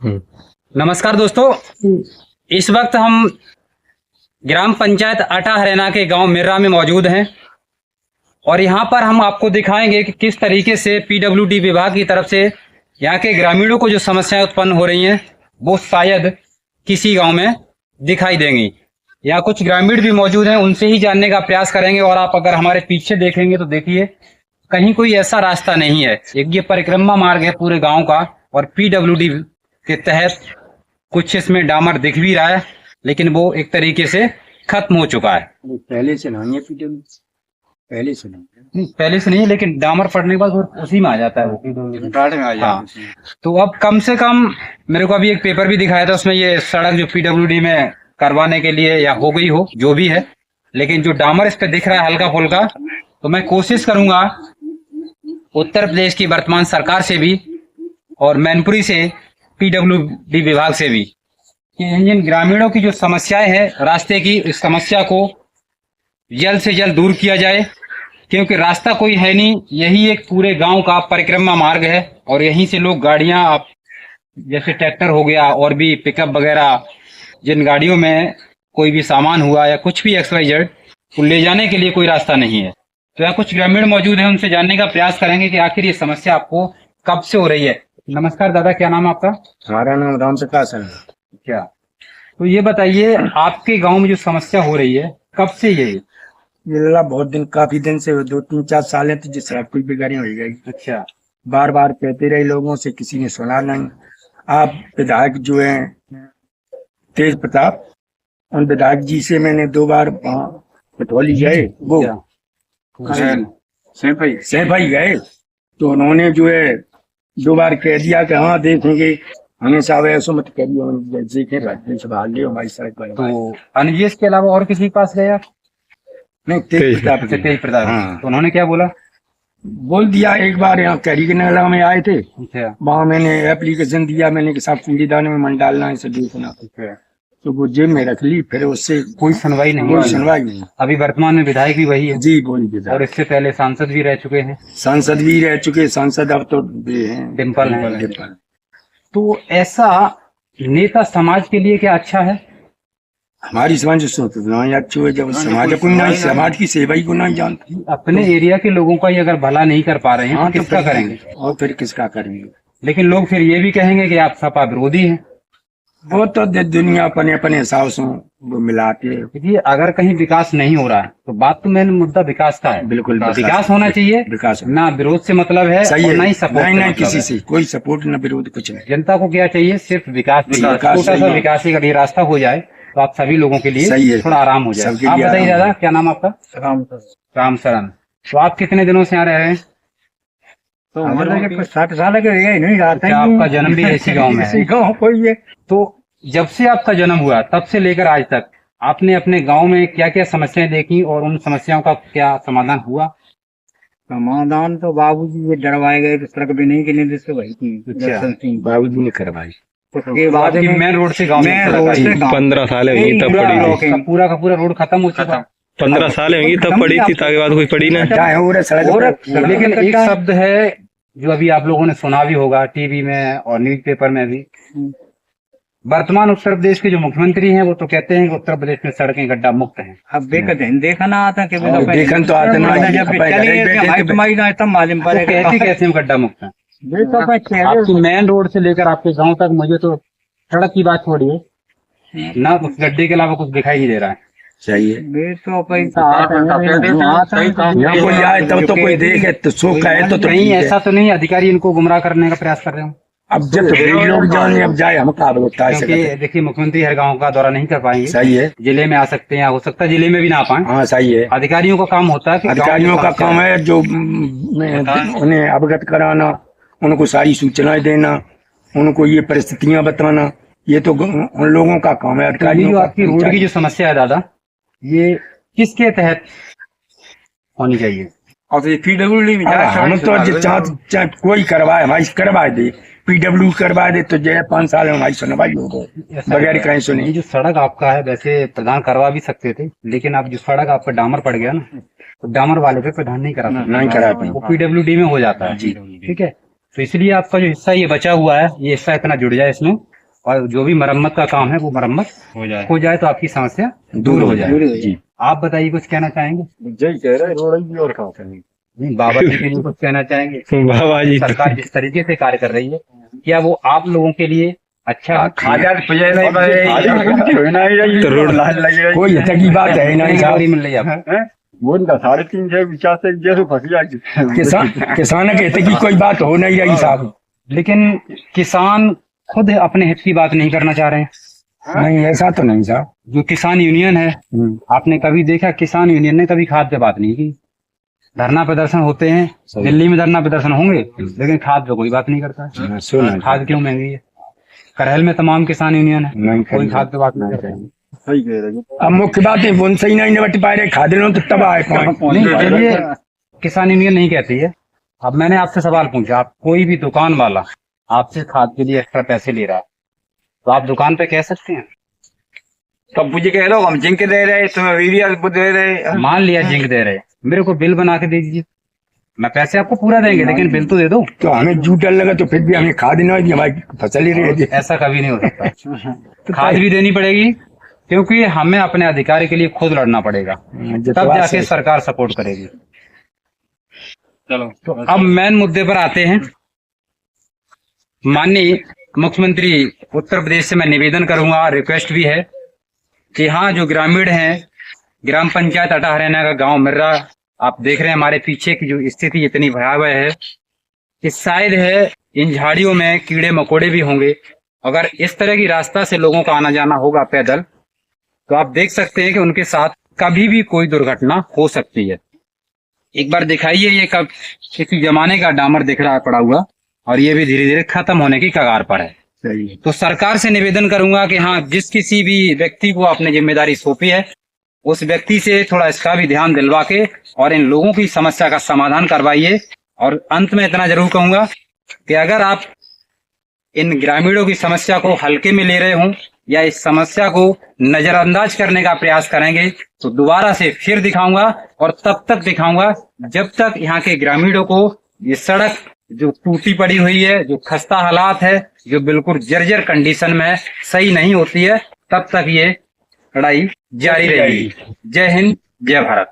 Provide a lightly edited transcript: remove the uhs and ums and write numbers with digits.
नमस्कार दोस्तों, इस वक्त हम ग्राम पंचायत अटा हरेना के गांव मिर्रा में मौजूद हैं और यहां पर हम आपको दिखाएंगे कि किस तरीके से पीडब्ल्यूडी विभाग की तरफ से यहां के ग्रामीणों को जो समस्याएं उत्पन्न हो रही हैं वो शायद किसी गांव में दिखाई देंगी। यहाँ कुछ ग्रामीण भी मौजूद हैं, उनसे ही जानने का प्रयास करेंगे। और आप अगर हमारे पीछे देखेंगे तो देखिए कहीं कोई ऐसा रास्ता नहीं है। एक ये परिक्रमा मार्ग है पूरे गाँव का और पीडब्ल्यूडी के तहत कुछ इसमें डामर दिख भी रहा है, लेकिन वो एक तरीके से खत्म हो चुका है। पहले से नहीं है पहले से नहीं है, लेकिन डामर पड़ने के बाद वो उसी में आ जाता है, वो कार्ड में आ जाता हाँ। तो अब कम से कम मेरे को अभी एक पेपर भी दिखाया था, उसमें ये सड़क जो पीडब्ल्यूडी में करवाने के लिए या हो गई हो जो भी है, लेकिन जो डामर इस पे दिख रहा है हल्का फुल्का, तो मैं कोशिश करूंगा उत्तर प्रदेश की वर्तमान सरकार से भी और मैनपुरी से पीडब्ल्यूडी विभाग से भी कि जिन ग्रामीणों की जो समस्याएं हैं रास्ते की, इस समस्या को जल्द से जल्द दूर किया जाए, क्योंकि रास्ता कोई है नहीं, यही एक पूरे गांव का परिक्रमा मार्ग है और यहीं से लोग गाड़ियां, आप जैसे ट्रैक्टर हो गया और भी पिकअप वगैरह, जिन गाड़ियों में कोई भी सामान हुआ या कुछ भी XYZ को ले जाने के लिए कोई रास्ता नहीं है। तो यहाँ कुछ ग्रामीण मौजूद हैं, उनसे जानने का प्रयास करेंगे कि आखिर ये समस्या आपको कब से हो रही है। नमस्कार दादा, क्या नाम है आपका? हमारा नाम राम प्रकाश है। क्या, तो ये बताइए आपके गांव में जो समस्या हो रही है कब से ये बहुत दिन, काफी दिन से 2-3-4 साल है, तो जिस सड़क कोई बिगाड़ी हो गई। अच्छा, बार बार कहते रहे लोगों से, किसी ने सुना नहीं। आप विधायक जो है तेज प्रताप, उन विधायक जी से मैंने 2 बार पटौली गए, वो सैफई गए, तो उन्होंने जो है 2 बार कह दिया कि हाँ देखेंगे, हमेशा वैसे मत करिए, देखें संभाल लियो हमारी सड़क पर। तो अनजीएस के अलावा और किसी के पास गए आप? नहीं, तेज प्रताप। हाँ। तो उन्होंने क्या बोला? बोल दिया। एक बार यहाँ कैरी के नगला में आए थे, अच्छा, वहाँ मैंने एप्लीकेशन दिया, मैंने कि साहब कूड़ेदान में मन डालना है, देखना। तो वो जेब में रख ली, फिर उससे कोई सुनवाई नहीं। अभी वर्तमान में विधायक भी वही है जी, बोलिए। और इससे पहले सांसद भी रह चुके हैं। सांसद अब तो डिम्पल है। तो ऐसा नेता समाज के लिए क्या अच्छा है? हमारी समझ अच्छी है, जब समाज को नहीं, समाज की सेवा ही को नहीं जानती। अपने एरिया के लोगों का ही अगर भला नहीं कर पा रहे हैं तो किसका करेंगे? और फिर किसका करेंगे? लेकिन लोग फिर ये भी कहेंगे कि आप सपा विरोधी हैं। वो तो दुनिया अपने अपने हिसाब से वो मिलाते हैं। देखिए, अगर कहीं विकास नहीं हो रहा है तो बात तो मेन मुद्दा विकास का है। बिल्कुल, विकास होना चाहिए, विकास ना विरोध से मतलब है, सही है। नहीं सपोर्ट, नहीं किसी से कोई सपोर्ट, ना विरोध, कुछ नहीं। जनता को क्या चाहिए? सिर्फ विकास। छोटा सा विकास ही अगर ये रास्ता हो जाए तो आप सभी लोगों के लिए थोड़ा आराम हो जाए। आप बताइए दादा, क्या नाम आपका? राम शरण। तो आप कितने दिनों से यहाँ रह रहे हैं? तो हमारे 60 साल के नहीं रहते। आपका जन्म भी इसी गाँव में है? कोई है। तो जब से आपका जन्म हुआ तब से लेकर आज तक आपने अपने गांव में क्या क्या समस्याएं देखी और उन समस्याओं का क्या समाधान हुआ? समाधान तो बाबूजी ये डरवाए गए, सड़क भी नहीं के लिए जिससे वही थी, बाबूजी ने करवाई। उसके बाद मेन रोड से गाँव में 15 साल होंगी तब पड़ी थी। पूरा का पूरा रोड खत्म हो चुका। 15 साल होंगी तब पड़ी थी, ताकि बाद कोई पड़ी ना। लेकिन एक शब्द है जो अभी आप लोगों ने सुना भी होगा टीवी में और न्यूज पेपर में भी, वर्तमान उत्तर प्रदेश के जो मुख्यमंत्री हैं वो तो कहते हैं कि उत्तर प्रदेश में सड़कें गड्ढा मुक्त हैं। अब देखा ना आता कि देखन तो आता ना, जब मालूम पड़ेगा कैसे गड्ढा मुक्त है। आपकी मेन रोड से लेकर आपके गांव तक मुझे तो सड़क की बात छोड़िए ना, उस गड्ढे के अलावा कुछ दिखाई नहीं दे रहा है। चाहिए तो पैसा कोई आए तब तो कोई देखे तो शोक है, तो नहीं ऐसा तो नहीं अधिकारी इनको गुमराह करने का प्रयास कर रहे हो? अब जब लोग जाने, अब जाए हम देखिए मुख्यमंत्री हर गांव का दौरा नहीं कर पाएंगे। सही है। जिले में आ सकते हैं, हो सकता है जिले में भी ना आ पाए। हाँ सही है। अधिकारियों का काम होता है कि अधिकारियों का काम है जो उन्हें अवगत कराना, उनको सारी सूचनाएं देना, उनको ये परिस्थितियां बताना, ये तो उन लोगों का काम है। अधिकारियों का। आपकी रोड की जो समस्या है दादा, ये किसके तहत होनी चाहिए? और ये पीडब्ल्यूडी में हम तो चाहे कोई करवाए, हमारी करवा दे, पीडब्ल्यू करवा दे तो जो 5 साल में हमारी सुनवाई हो गई बगैर कहीं सुने। ये जो सड़क आपका है वैसे प्रधान करवा भी सकते थे, लेकिन अब जो सड़क आप पे डामर पड़ गया ना, तो डामर वाले पे प्रधान नहीं करा पाए, वो पीडब्ल्यूडी में हो जाता है। जी ठीक है, तो इसलिए आपका जो हिस्सा ये बचा हुआ है, ये हिस्सा इतना जुड़ जाए इसमें, और जो भी मरम्मत का काम है वो मरम्मत हो जाए तो आपकी समस्या दूर हो जाए। जी आप बताइए, कुछ कहना चाहेंगे? जय कह रहे रोड भी और कहा नहीं, बाबा जी के लिए कुछ कहना चाहेंगे? बाबा जी सरकार जिस तरीके से कार्य कर रही है, क्या वो आप लोगों के लिए अच्छा है? तो रोड कोई हद की बात है नहीं साहब। मिल रही है आपको? वो 350 से जैसे फंसी किसान के हित की कोई बात हो नहीं रही साहब। लेकिन किसान खुद अपने हित की बात नहीं करना चाह रहे हैं। नहीं ऐसा तो नहीं साहब। जो किसान यूनियन है, आपने कभी देखा किसान यूनियन ने कभी खाद पे बात नहीं की? धरना प्रदर्शन होते हैं, दिल्ली में धरना प्रदर्शन होंगे, लेकिन खाद पे कोई बात नहीं करता है। खाद क्यों महंगी है? करहल में तमाम किसान यूनियन है, कोई खाद पे बात नहीं कर रहे हैं। अब मुख्य बात है वो सही नहीं निपट पा रहे, खाद लो तो तबाह है। नहीं, चलिए किसान यूनियन नहीं कहती है। अब मैंने आपसे सवाल पूछा, आप कोई भी दुकान वाला आपसे खाद के लिए एक्स्ट्रा पैसे ले रहा है, तो आप दुकान पे कह सकते हैं तब मुझे कह लो हम जिंक दे रहे तुम्हें यूरिया दे रहे। मान लिया जिंक दे रहे, मेरे को बिल बना के दे दीजिए, मैं पैसे आपको पूरा देंगे, लेकिन बिल तो दे दो। तो हमें जूटल लगा तो फिर भी हमें खाद न होगी, हमारी फसल ही रहेगी। ऐसा कभी नहीं हो सकता। खाद भी देनी पड़ेगी, क्योंकि हमें अपने अधिकार के लिए खुद लड़ना पड़ेगा, तब जाके सरकार सपोर्ट करेगी। चलो, तो अब मेन मुद्दे पर आते हैं। माननीय मुख्यमंत्री उत्तर प्रदेश से मैं निवेदन करूंगा, रिक्वेस्ट भी है कि हाँ, जो ग्रामीण हैं, ग्राम पंचायत अटा हरियाणा का गांव मिर्रा, आप देख रहे हैं हमारे पीछे की जो स्थिति इतनी भयावह है कि शायद है इन झाड़ियों में कीड़े मकोड़े भी होंगे। अगर इस तरह की रास्ता से लोगों का आना जाना होगा पैदल, तो आप देख सकते हैं कि उनके साथ कभी भी कोई दुर्घटना हो सकती है। एक बार दिखाइए, ये कब किसी जमाने का डामर दिख रहा है पड़ा हुआ, और ये भी धीरे धीरे खत्म होने की कगार पर है। तो सरकार से निवेदन करूंगा कि हाँ, जिस किसी भी व्यक्ति को आपने जिम्मेदारी सौंपी है, उस व्यक्ति से थोड़ा इसका भी ध्यान दिलवा के और इन लोगों की समस्या का समाधान करवाइए। और अंत में इतना जरूर कहूंगा कि अगर आप इन ग्रामीणों की समस्या को हल्के में ले रहे हों या इस समस्या को नजरअंदाज करने का प्रयास करेंगे, तो दोबारा से फिर दिखाऊंगा, और तब तक दिखाऊंगा जब तक यहाँ के ग्रामीणों को ये सड़क जो टूटी पड़ी हुई है, जो खस्ता हालात है, जो बिल्कुल जर्जर कंडीशन में सही नहीं होती है, तब तक ये लड़ाई जारी रहेगी। जय हिंद, जय भारत।